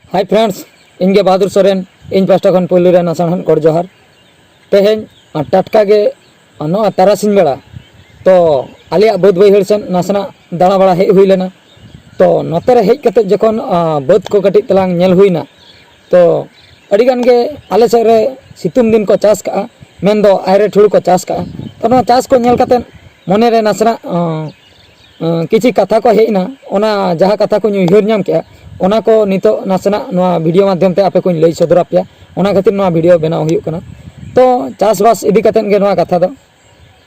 Hi friends, इनके बहादुर सोरेन इन pasta खन पुलू रे नासान गड़ जोहार तेहें टटका गे नो तारासिन बेड़ा तो आलिया बद बैहड़ सेन नासना दाड़ा बड़ा हेज हुई लेना तो नोतेरे हेज कते जखन बद को कटी तलांग नेल हुईना तो अड़ीगान गे आले सेद रे सितुंग दिन को चाष का मेन दो आयरे ठुड़ को चाष का तो ना चाष को नेल कते मने रे नासना किछि कथा को हेजना ओना जहाँ कथा को उयहर नाम के ओना को नितो नासना नोआ वीडियो माध्यम ते आपे को लई सदर आपया ओना खातिर नोआ वीडियो बनाव हुयुग कना तो चाषबास इदी कतेन गे नोआ कथा दो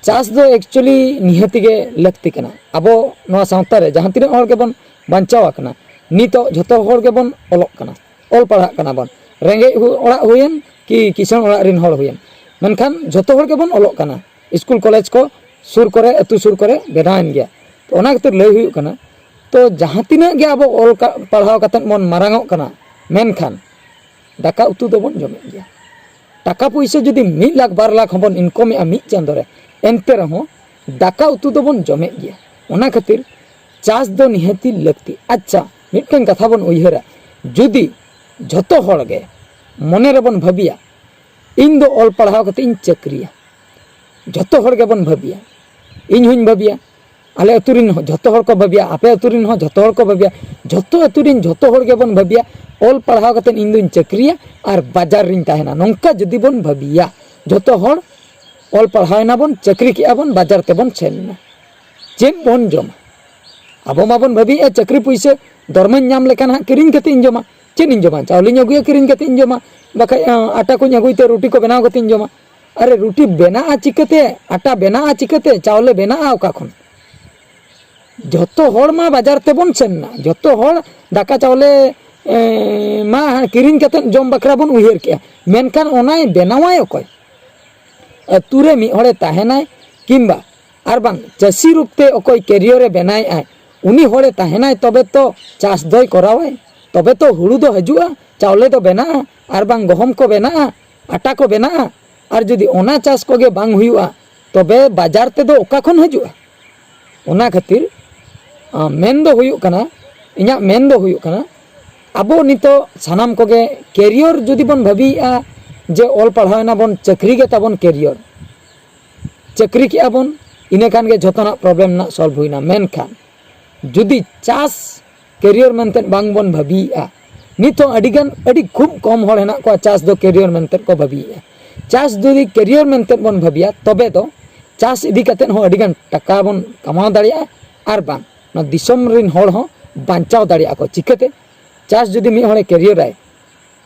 चाष दो एक्चुअली निहति गे लगती कना अबो नोआ सावता रे जहाँ तिना हर के बन बांचाव कना नितो झतो हर के बन ओलोग कना ओल पढ़ा कना बन रेंगे ओड़ा हुयन कि किसान ओड़ा रिन हर हुयन मेनखान झतो हर के बन ओलोग कना स्कूल कॉलेज को सुर करे अतु सुर करे बेनायन गया तो ओना खातिर लई हुयुग कना तो जहाँ तीना गे अब ओल पढ़ाव कतेन बन मारांगोग कना मेनखान दाका उतु दो बन जमे गया टाका पैसा जुदी 1 लाख 2 लाख हबन इनकम ए मिद चांदो रे एनते रहो दाका उतु दो बन जमे गया ओना खातिर चाष दो निहति लगती अच्छा मिदटेन कथा बन उयहरा जुदी झतो हर गे मने रे बन भाबिया इन दो ओल पढ़ाव कते इन चाकरिया झतो हर गे बन भाबिया इन हुइन भाबिया आले अतुरिन झतो हर को भाबिया आपे अतुरिन हो झतो हर को भाबिया झतो अतुरिन झतो हर गे बन भाबिया ओल पढ़ाव कते इन दुन चाकरिया और बाजार रिन ताहेना नोंका जदि बन भाबिया झतो हर ओल पढ़ावना बन चाकरी के बन बाजार ते बन सेनना चेन बन जमा अब माबन भाबिया चाकरी पैसा दरमाñ नाम लेकान किरिन कते इन जमा चेन इन जमा चावलिन अगुया किरिन कते इन जमा बाखा आटा को अगुइते रोटी को बनाव कते इन जमा अरे रोटी बेना चिकते आटा बेना चिकते चावले बेना ओका खन जतो हर मा बाजार ते बन सेनना जतो हर दाका चावले मा किरिन कते जम बकरा बन उयहर के मेनखान ओनाय बेनावाय ओकय अतुरे मी हड़े ताहेनाय किंबा आर बांग चासी रूपते ओकय कैरियर बेनाय आय उनी हड़े ताहेनाय तबे तो चाष दोय करावाय तबे तो हुड़ू दो हजुआ चावले दो बेना आर बांग गहम को बेना आटा को बेना आर जदि ओना चाष को गे बांग हुयुआ तबे बाजार ते दो ओका खन हजुआ ओना खातिर मेन दो हुयुग कना इन्या मेन दो हुयुग कना अबो नितो सानाम को गे कैरियर जदि बन भाबिया जे ओल पढ़ावना बन चाकरी गे ताबन कैरियर चाकरी के बन इने खान गे जतना प्रॉब्लम ना सॉल्व हुइना मेनखान जुदी चाष कैरियर मेनते बांग बन भाबिया नितो अडिगान अडी खूब कम हर हेना को चाष दो कैरियर मेनते को भाबिया चाष जुदी कैरियर मेनते बन भाबिया तबे दो चाष इदी कतेन हो अडिगान टाका बन कमाव दाड़िया आर बांग ना दिसम रिन हर हो बांचाव दाड़िया को चिकते चाष जुदी मी हड़े कैरियर आय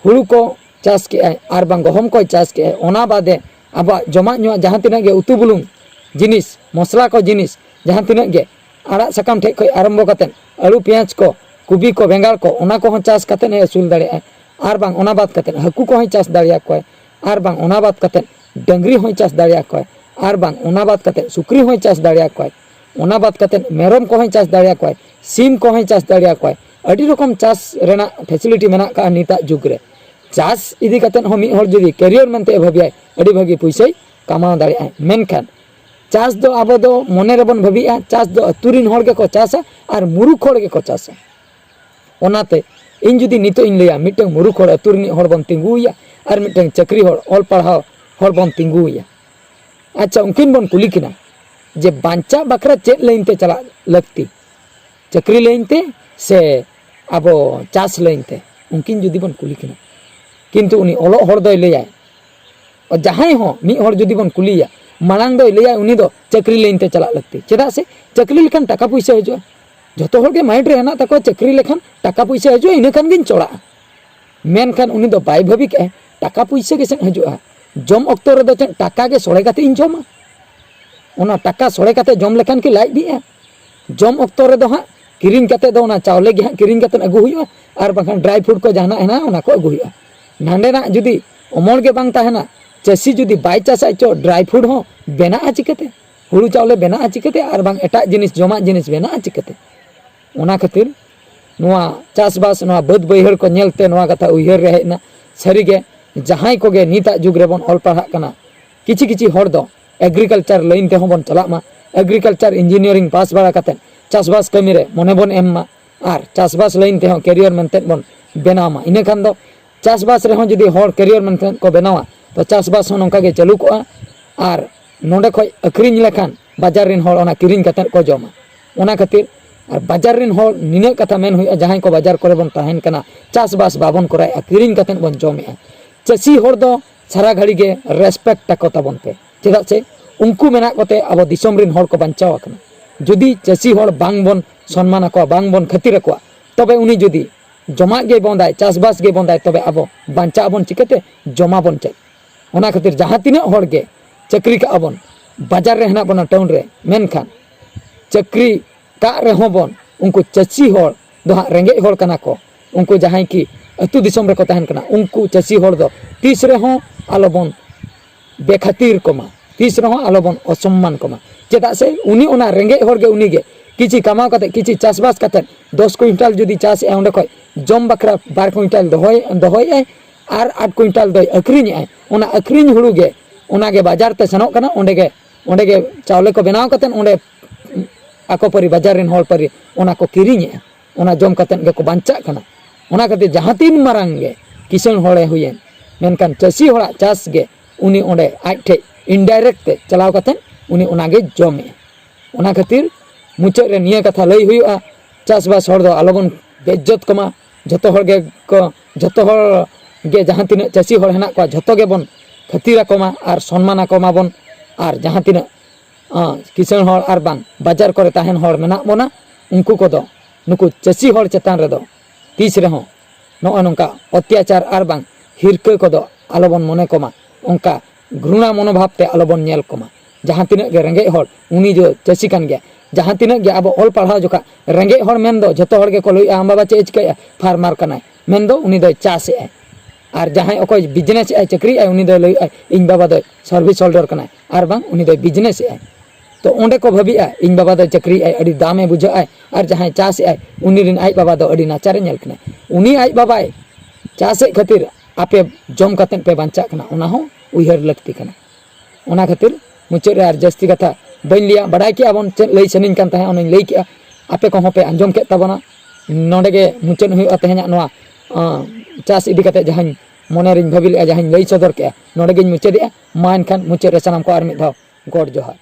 हुड़ू को चाष के आय आर बांग गहम को चाष के आय ओना बादे अब जमा नुआ जहाँ तिना गे उतु बुलुंग जिनिस मसला को जिनिस जहाँ तिना गे आड़ा साकाम ठे खय आरंभ कतेन आलू पेंयाज को कुबी को बेंगार को ओना को चाष कतेन असूल दाड़िया आर बांग ओना बात कतेन हाकू को चाष दाड़िया को आर बांग ओना बात कतेन डंगरी हो चाष दाड़िया को आर बांग ओना बात कतेन सुक्री हो चाष दाड़िया को ओना बात कतेन मेरम को चाष दाड़िया को सीम को चाष दाड़िया को अड़ी रकम चाष रेना फैसिलिटी मेना का निता जुग रे चाष इदी कतेन हो मी हर जुदी कैरियर मेनते भाबिया अड़ी भागी पैसा कमाव दाड़िया मेनखान चाष दो आबो दो मने रे बन भाबिया चाष दो अतुरिन हर गे को चाषा और मुरुख हर गे को चाषा ओनाते इन जुदी नितो इन लैया मिटeng मुरुख हर अतुरिन हर बन तिंगुया और मिटeng चाकरी हर ओल पढ़ाव हर बन तिंगुया अच्छा उनकिन बन कुली किना जे बांचा बकरा चेक लाइनते चला लगती चाकरी लाइनते से अब चाष लाइनते उनकिन जुदी बन कुली किना किंतु उनी ओलो हर दो लैया और जहां हो मी हर जुदी बन कुलिया मालांग दो लैया उनी दो चाकरी लाइनते चला लगती चेदा से चाकरी लेखान टाका पैसा हजुआ जतो हर के माइंड रे हेना ताको चाकरी लेखान टाका पैसा हजुआ इने खान गिन चोड़ा मेनखान उनी दो बाय भाबी के टाका पैसा के सेन हजुआ जम अक्तो रे दो टाका के सोळे काते इन जमा ओना टाका सोळे काते जम लेखान के लाइ दिया जम अक्तो रे दो हा किरिन काते दो ना चावले गे हा किरिन काते अगु हुइया आर बाखान ड्राई फ्रूट को जहाना हेना ओना को अगु हुइया नांडे ना जुदी अमर के बांग ताहेना चासी जुदी बाय चासा चो ड्राई फ्रूट हो बेना चिकते हुड़ू चावले बेना चिकते आर बांग एटा जिनिस जमा जिनिस बेना चिकते ओना खातिर नोआ चाषबास नोआ बद बैहड़ को नेलते नोआ कथा उयहर रे हेना सारीगे जहां को गे निता जुग रे बन ऑल पढ़ा कना किछि किछि हर दो एग्रीकल्चर लाइन ते हो बन चला मा एग्रीकल्चर इंजीनियरिंग पास बाड़ा कते चाषबास कमी रे मने बन एम मा और चासबास लाइन ते कैरियर मेंते बन बनावा इन खान दो चासबास रे जुदी हर कैरियर मेंते को बनावा तो चासबास नौका के चालू को और नोडे खय अखरिंग लेखान बाजार रिन हर ओना किरिंग कते को जमा ओना खातिर और बाजार रिन हर निना कथा मेन हुई जहां को बाजार करे बन तहन कना चासबास बाबन करे किरिंग कते बन जमे चासी हर दो सारा घड़ी के रेस्पेक्ट तको तबन पे चेदा से उनको मेना कोते अब दिसम रिन हर को बंचाव कना जुदी चासी हर बांग बन सम्मान को बांग बन खातिर को तबे उनी जुदी जमा गे बंदाय चासबास गे बंदाय तबे अब बंचा बन चिकते जमा बन चे ओना खातिर जहां तिना हर गे चक्री का बन बाजार रे हना बना टाउन रे मेनखान चक्री का रे हो बन उनको चासी हर दो रेंगे हर कना को उनको जहां की अतु दिसम रे को तहन कना उनको चासी हर दो तीस रे हो आलो बन बेखातिर कोमा तीस रे हो आलो बन असम्मान कोमा चेदा से उनी ओना रेंगे हर गे उनी गे किछि कमाव कते किछि चासबास कते 10 क्विंटल जुदी चास ए ओंडे खय जम बकरा 12 क्विंटल दोहय और 8 क्विंटल दो अखरिኝ आय ओना अखरिኝ हुड़ू गे ओना गे बाजार ते सनोक कना ओंडे गे चावले को बनाव कते ओंडे आको परि बाजार रिन हर परि ओना को किरिኝ ओना जम कते गे को बांचा कना ओना कते जहां तीन मारंग गे किसान हड़े हुयेन मेनकान चासी हड़ा चास गे उनी ओंडे आज ठे इनडायरेक्ट ते चलाव कते उनी ओना गे जमे ओना खातिर मुचाद रे निया कथा लई हुआ चासबास हर दो आलोबन बेइज्जत कमा जतो हर गे जहां तीन चासी हर हेना को जतो गे बन खातिर कमा और सम्मान कमा बन और जहां तीन किसान हर और बांग बाजार करे तहन हर मेना बना उनको को दो नुकु चासी हर चेतान रे दो तीस रे हो नो नोंका अत्याचार और बांग हिरके को दो आलोबन मने कमा उनका घृणा मनोभाव ते आलोबन नेल कमा जहां तीन गे रेंगे हर उनी जो चासी कान गे जहां तीन गे अब ऑल पढ़ाव जोका रेंगे हर मेन दो जतो हर गे को लई आम बाबा चेज के फार्मर कनाय मेन दो उनी दो चास ए और जहां अकोय बिजनेस ए चक्री ए उनी दो लई इन बाबा दो सर्विस होल्डर कनाय और बांग उनी दो बिजनेस ए तो ओंडे को भाबी ए इन बाबा दो चक्री ए अडी दामे बुझा ए और जहां चास ए उनी रिन आई बाबा दो अडी नाचारे नेल कनाय उनी आई बाबा ए चास ए खातिर आपे जम कते पे बांचा कना ओना हो उहर लगती कना ओना खातिर मुचाद रे जस्ती कथा बन लिया बड़ा के अब लई सनिन कान तहे लई के आपे को पे आंजम के तबना नोडे गे मुचाद हुआ तेहना नोआ चास इदी कते जहां मने रिन भाबिल जहां लई सदर के नोडे गे मुचाद मा एनखान मुचाद रे सनाम को आर मिद धाव गॉड जोहार।